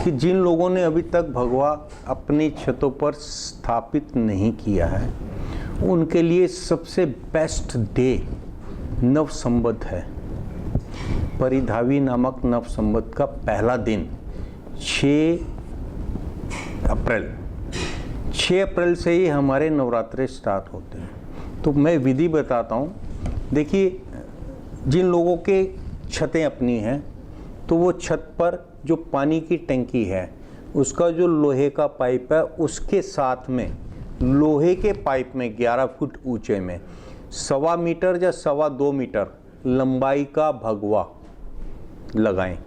कि जिन लोगों ने अभी तक भगवा अपनी छतों पर स्थापित नहीं किया है उनके लिए सबसे बेस्ट डे नव संवत है। परिधावी नामक नव संवत का पहला दिन 6 अप्रैल से ही हमारे नवरात्रे स्टार्ट होते हैं। तो मैं विधि बताता हूँ। देखिए, जिन लोगों के छतें अपनी हैं तो वो छत पर जो पानी की टंकी है उसका जो लोहे का पाइप है उसके साथ में लोहे के पाइप में 11 फुट ऊंचे में 1.25 मीटर या 2.25 मीटर लंबाई का भगवा लगाएं।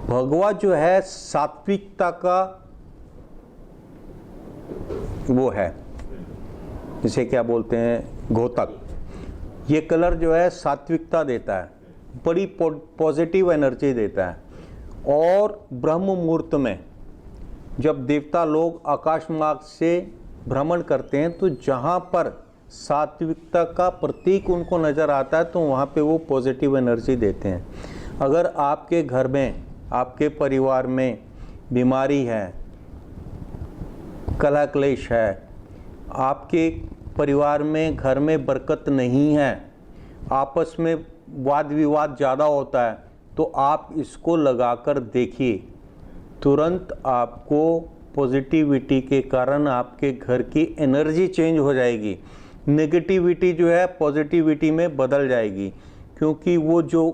भगवा जो है सात्विकता का वो है, इसे क्या बोलते हैं, घोतक। ये कलर जो है सात्विकता देता है, बड़ी पॉजिटिव एनर्जी देता है। और ब्रह्म मुहूर्त में जब देवता लोग आकाश मार्ग से भ्रमण करते हैं तो जहाँ पर सात्विकता का प्रतीक उनको नज़र आता है तो वहाँ पे वो पॉजिटिव एनर्जी देते हैं। अगर आपके घर में, आपके परिवार में बीमारी है, कलह क्लेश है, आपके परिवार में, घर में बरकत नहीं है, आपस में वाद विवाद ज़्यादा होता है, तो आप इसको लगाकर देखिए। तुरंत आपको पॉजिटिविटी के कारण आपके घर की एनर्जी चेंज हो जाएगी। नेगेटिविटी जो है पॉजिटिविटी में बदल जाएगी, क्योंकि वो जो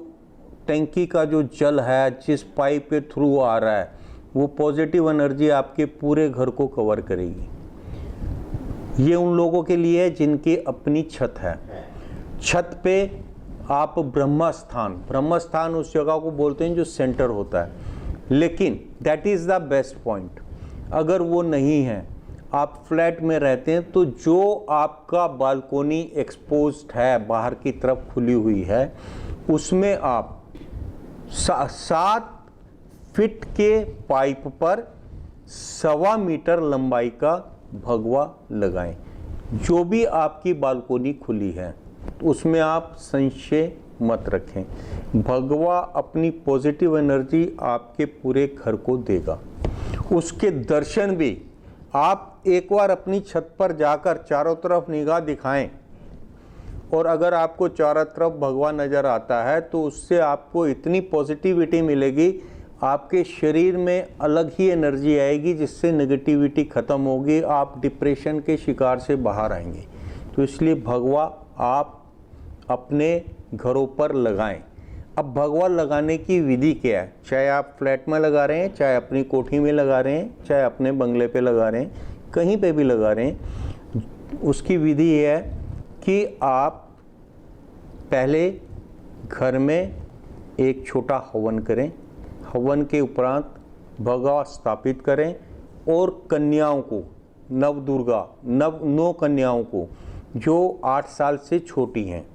टंकी का जो जल है जिस पाइप के थ्रू आ रहा है वो पॉजिटिव एनर्जी आपके पूरे घर को कवर करेगी। ये उन लोगों के लिए है जिनकी अपनी छत है। छत पे आप ब्रह्म स्थान उस जगह को बोलते हैं जो सेंटर होता है, लेकिन that is the best point. अगर वो नहीं है, आप फ्लैट में रहते हैं, तो जो आपका बालकोनी एक्सपोज्ड है, बाहर की तरफ खुली हुई है, उसमें आप 7 फीट के पाइप पर 1.25 मीटर लंबाई का भगवा लगाएं। जो भी आपकी बालकोनी खुली है उसमें आप संशय मत रखें। भगवा अपनी पॉजिटिव एनर्जी आपके पूरे घर को देगा। उसके दर्शन भी आप एक बार अपनी छत पर जाकर चारों तरफ निगाह दिखाएं, और अगर आपको चारों तरफ भगवा नज़र आता है तो उससे आपको इतनी पॉजिटिविटी मिलेगी, आपके शरीर में अलग ही एनर्जी आएगी जिससे नेगेटिविटी ख़त्म होगी, आप डिप्रेशन के शिकार से बाहर आएंगे। तो इसलिए भगवा आप अपने घरों पर लगाएं। अब भगवा लगाने की विधि क्या है? चाहे आप फ्लैट में लगा रहे हैं, चाहे अपनी कोठी में लगा रहे हैं, चाहे अपने बंगले पे लगा रहे हैं, कहीं पे भी लगा रहे हैं, उसकी विधि ये है कि आप पहले घर में एक छोटा हवन करें। हवन के उपरांत भगवा स्थापित करें और कन्याओं को, नवदुर्गा, 9 कन्याओं को जो 8 साल से छोटी हैं,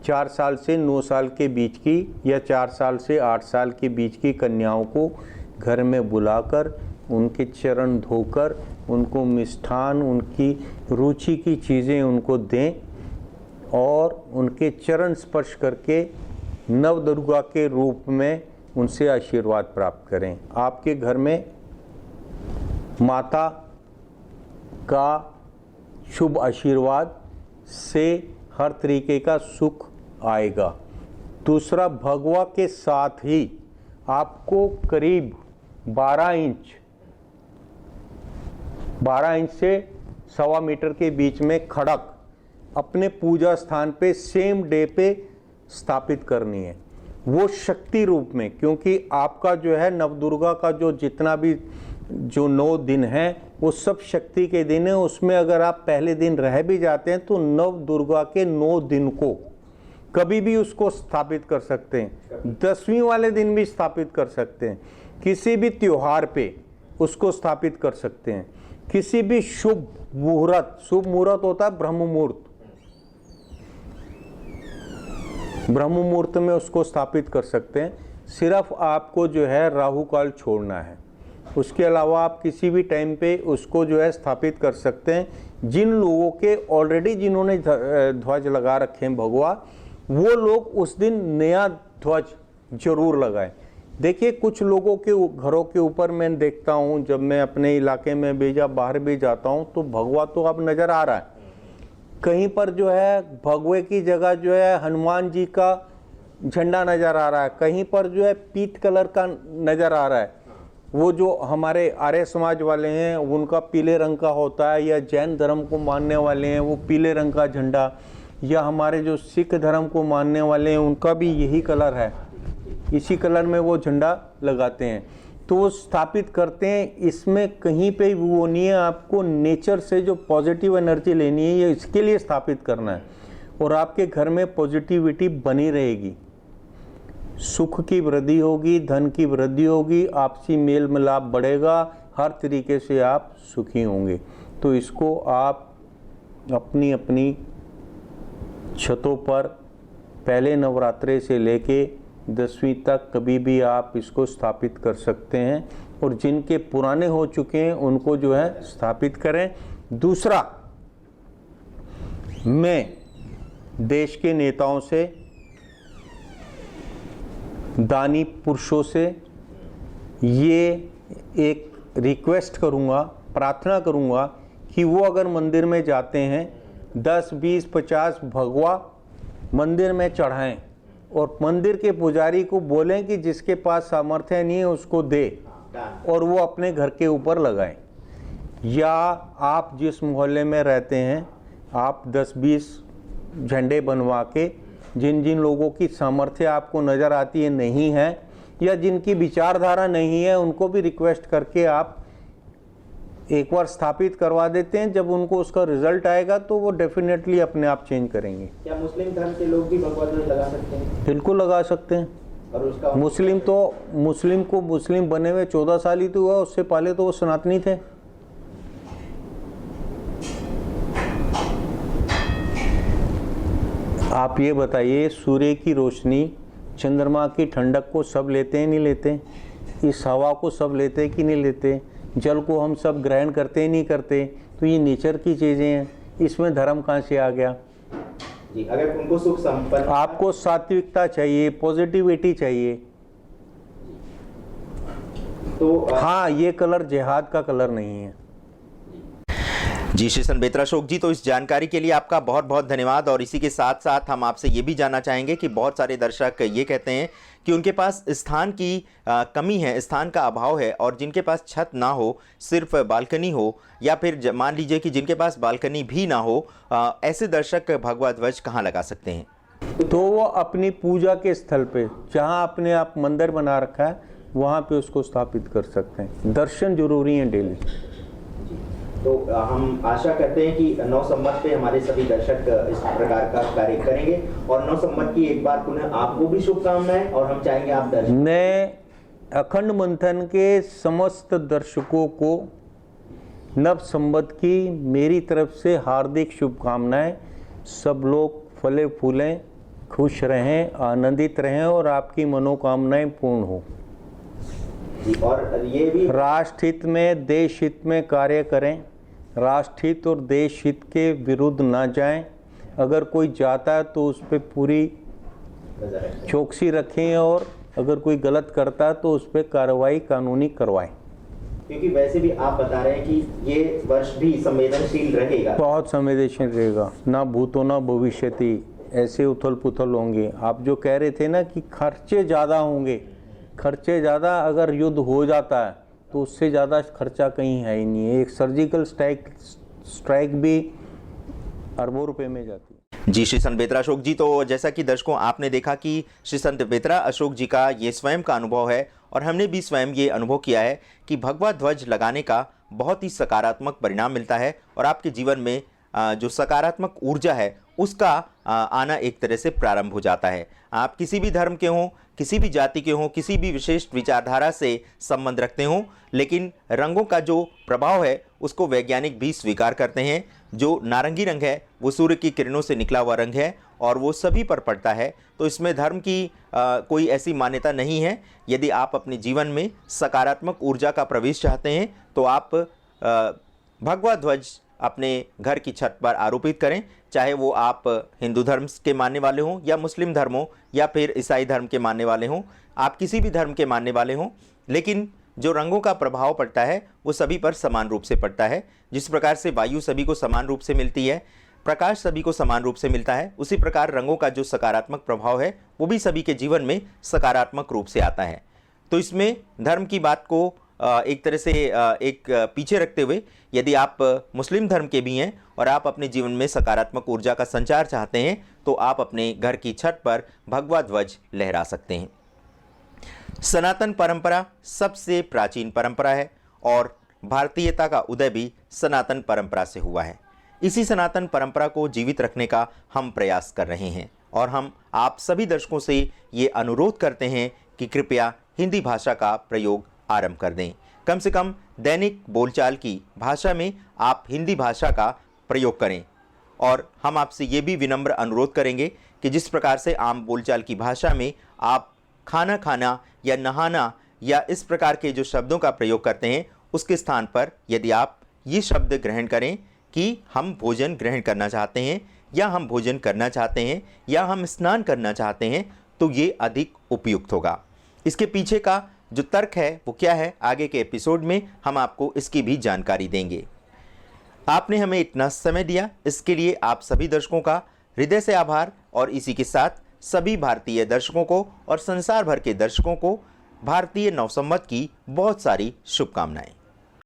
4 साल से 9 साल के बीच की या 4 साल से 8 साल के बीच की कन्याओं को घर में बुलाकर उनके चरण धोकर उनको मिष्ठान, उनकी रुचि की चीज़ें उनको दें और उनके चरण स्पर्श करके नवदुर्गा के रूप में उनसे आशीर्वाद प्राप्त करें। आपके घर में माता का शुभ आशीर्वाद से हर तरीके का सुख आएगा। दूसरा, भगवा के साथ ही आपको करीब 12 इंच से 1.25 मीटर के बीच में खड़क अपने पूजा स्थान पे सेम डे पे स्थापित करनी है, वो शक्ति रूप में। क्योंकि आपका जो है नवदुर्गा का जो जितना भी जो 9 दिन है वो सब शक्ति के दिन है। उसमें अगर आप पहले दिन रह भी जाते हैं तो नवदुर्गा के 9 दिन को कभी भी उसको स्थापित कर सकते हैं। 10वीं वाले दिन भी स्थापित कर सकते हैं, किसी भी त्योहार पे उसको स्थापित कर सकते हैं। किसी भी शुभ मुहूर्त होता है ब्रह्म मुहूर्त में उसको स्थापित कर सकते हैं। सिर्फ आपको जो है राहु काल छोड़ना है, उसके अलावा आप किसी भी टाइम पे उसको जो है स्थापित कर सकते हैं। जिन लोगों के ऑलरेडी जिन्होंने ध्वज लगा रखे हैं भगवा, वो लोग उस दिन नया ध्वज जरूर लगाएं। देखिए, कुछ लोगों के घरों के ऊपर मैं देखता हूँ, जब मैं अपने इलाके में भी या बाहर भी जाता हूँ तो भगवा तो अब नज़र आ रहा है। कहीं पर जो है भगवे की जगह जो है हनुमान जी का झंडा नज़र आ रहा है, कहीं पर जो है पीत कलर का नज़र आ रहा है। वो जो हमारे आर्य समाज वाले हैं उनका पीले रंग का होता है, या जैन धर्म को मानने वाले हैं वो पीले रंग का झंडा, या हमारे जो सिख धर्म को मानने वाले हैं उनका भी यही कलर है, इसी कलर में वो झंडा लगाते हैं। तो वो स्थापित करते हैं। इसमें कहीं पे वो नहीं है, आपको नेचर से जो पॉजिटिव एनर्जी लेनी है ये इसके लिए स्थापित करना है, और आपके घर में पॉजिटिविटी बनी रहेगी, सुख की वृद्धि होगी, धन की वृद्धि होगी, आपसी मेल मिलाप बढ़ेगा, हर तरीके से आप सुखी होंगे। तो इसको आप अपनी अपनी छतों पर पहले नवरात्रे से लेके 10वीं तक कभी भी आप इसको स्थापित कर सकते हैं, और जिनके पुराने हो चुके हैं उनको जो है स्थापित करें। दूसरा, मैं देश के नेताओं से, दानी पुरुषों से ये एक रिक्वेस्ट करूंगा, प्रार्थना करूंगा कि वो अगर मंदिर में जाते हैं 10, 20, 50 भगवा मंदिर में चढ़ाएं, और मंदिर के पुजारी को बोलें कि जिसके पास सामर्थ्य नहीं है उसको दे, और वो अपने घर के ऊपर लगाएं। या आप जिस मोहल्ले में रहते हैं आप 10-20 झंडे बनवा के, जिन जिन लोगों की सामर्थ्य आपको नज़र आती है नहीं है, या जिनकी विचारधारा नहीं है, उनको भी रिक्वेस्ट करके आप एक बार स्थापित करवा देते हैं। जब उनको उसका रिजल्ट आएगा तो वो डेफिनेटली अपने आप चेंज करेंगे। क्या मुस्लिम धर्म के लोग भी भगवा ध्वज लगा सकते हैं? बिल्कुल लगा सकते हैं। और उसका मुस्लिम बने हुए 14 साल ही तो हुआ, उससे पहले तो वो सनातनी थे। आप ये बताइए, सूर्य की रोशनी, चंद्रमा की ठंडक को सब लेते हैं नहीं लेते? इस हवा को सब लेते हैं कि नहीं लेते? जल को हम सब ग्रहण करते ही नहीं करते? तो ये नेचर की चीज़ें हैं, इसमें धर्म कहाँ से आ गया? जी, अगर उनको सुख संपन्न, आपको सात्विकता चाहिए, पॉजिटिविटी चाहिए, तो हाँ, ये कलर जिहाद का कलर नहीं है। जी श्री संत बेतरा अशोक जी, तो इस जानकारी के लिए आपका बहुत बहुत धन्यवाद। और इसी के साथ साथ हम आपसे ये भी जानना चाहेंगे कि बहुत सारे दर्शक ये कहते हैं कि उनके पास स्थान की कमी है, स्थान का अभाव है, और जिनके पास छत ना हो, सिर्फ बालकनी हो, या फिर मान लीजिए कि जिनके पास बालकनी भी ना हो, ऐसे दर्शक भगवा ध्वज कहाँ लगा सकते हैं? तो वो अपनी पूजा के स्थल पे, जहाँ अपने आप मंदिर बना रखा है, वहाँ पे उसको स्थापित कर सकते हैं। दर्शन जरूरी है डेली। तो हम आशा करते हैं कि 9 संवत पे हमारे सभी दर्शक इस प्रकार का कार्य करेंगे। और 9 संवत की एक बार पुनः आपको भी शुभकामनाएं, और हम चाहेंगे आप दर्शक। मैं अखंड मंथन के समस्त दर्शकों को नव संवत की मेरी तरफ से हार्दिक शुभकामनाएं। सब लोग फले फूलें, खुश रहें, आनंदित रहें, और आपकी मनोकामनाएं पूर्ण हो। और ये भी राष्ट्र हित में, देश हित में कार्य करें। राष्ट्र हित और देश हित के विरुद्ध ना जाएं। अगर कोई जाता है तो उस पर पूरी चौकसी रखें, और अगर कोई गलत करता है तो उस पर कार्रवाई कानूनी करवाएं। क्योंकि वैसे भी आप बता रहे हैं कि ये वर्ष भी संवेदनशील रहेगा, बहुत संवेदनशील रहेगा, ना भूतो ना भविष्यति, ऐसे उथल पुथल होंगे। आप जो कह रहे थे ना कि खर्चे ज़्यादा होंगे, खर्चे ज़्यादा, अगर युद्ध हो जाता है तो उससे ज़्यादा खर्चा कहीं है ही नहीं है। एक सर्जिकल स्ट्राइक भी अरबों रुपए में जाती है। जी श्री संत बेतरा अशोक जी, तो जैसा कि दर्शकों आपने देखा कि श्री संत बेतरा अशोक जी का ये स्वयं का अनुभव है, और हमने भी स्वयं ये अनुभव किया है कि भगवा ध्वज लगाने का बहुत ही सकारात्मक परिणाम मिलता है, और आपके जीवन में जो सकारात्मक ऊर्जा है उसका आना एक तरह से प्रारंभ हो जाता है। आप किसी भी धर्म के हों, किसी भी जाति के हों, किसी भी विशेष विचारधारा से संबंध रखते हों, लेकिन रंगों का जो प्रभाव है उसको वैज्ञानिक भी स्वीकार करते हैं। जो नारंगी रंग है वो सूर्य की किरणों से निकला हुआ रंग है, और वो सभी पर पड़ता है। तो इसमें धर्म की कोई ऐसी मान्यता नहीं है। यदि आप अपने जीवन में सकारात्मक ऊर्जा का प्रवेश चाहते हैं तो आप भगवा ध्वज अपने घर की छत पर आरोपित करें, चाहे वो आप हिंदू धर्म के मानने वाले हों, या मुस्लिम धर्म हो, या फिर ईसाई धर्म के मानने वाले हों। आप किसी भी धर्म के मानने वाले हों, लेकिन जो रंगों का प्रभाव पड़ता है वो सभी पर समान रूप से पड़ता है। जिस प्रकार से वायु सभी को समान रूप से मिलती है, प्रकाश सभी को समान रूप से मिलता है, उसी प्रकार रंगों का जो सकारात्मक प्रभाव है वो भी सभी के जीवन में सकारात्मक रूप से आता है। तो इसमें धर्म की बात को एक तरह से एक पीछे रखते हुए, यदि आप मुस्लिम धर्म के भी हैं और आप अपने जीवन में सकारात्मक ऊर्जा का संचार चाहते हैं तो आप अपने घर की छत पर भगवा ध्वज लहरा सकते हैं। सनातन परंपरा सबसे प्राचीन परंपरा है और भारतीयता का उदय भी सनातन परंपरा से हुआ है। इसी सनातन परंपरा को जीवित रखने का हम प्रयास कर रहे हैं और हम आप सभी दर्शकों से ये अनुरोध करते हैं कि कृपया हिंदी भाषा का प्रयोग आरंभ कर दें। कम से कम दैनिक बोलचाल की भाषा में आप हिंदी भाषा का प्रयोग करें। और हम आपसे ये भी विनम्र अनुरोध करेंगे कि जिस प्रकार से आम बोलचाल की भाषा में आप खाना खाना या नहाना या इस प्रकार के जो शब्दों का प्रयोग करते हैं, उसके स्थान पर यदि आप ये शब्द ग्रहण करें कि हम भोजन ग्रहण करना चाहते हैं या हम भोजन करना चाहते हैं या हम स्नान करना चाहते हैं, तो ये अधिक उपयुक्त होगा। इसके पीछे का जो तर्क है वो क्या है, आगे के एपिसोड में हम आपको इसकी भी जानकारी देंगे। आपने हमें इतना समय दिया, इसके लिए आप सभी दर्शकों का हृदय से आभार और इसी के साथ सभी भारतीय दर्शकों को और संसार भर के दर्शकों को भारतीय नव संवत की बहुत सारी शुभकामनाएं।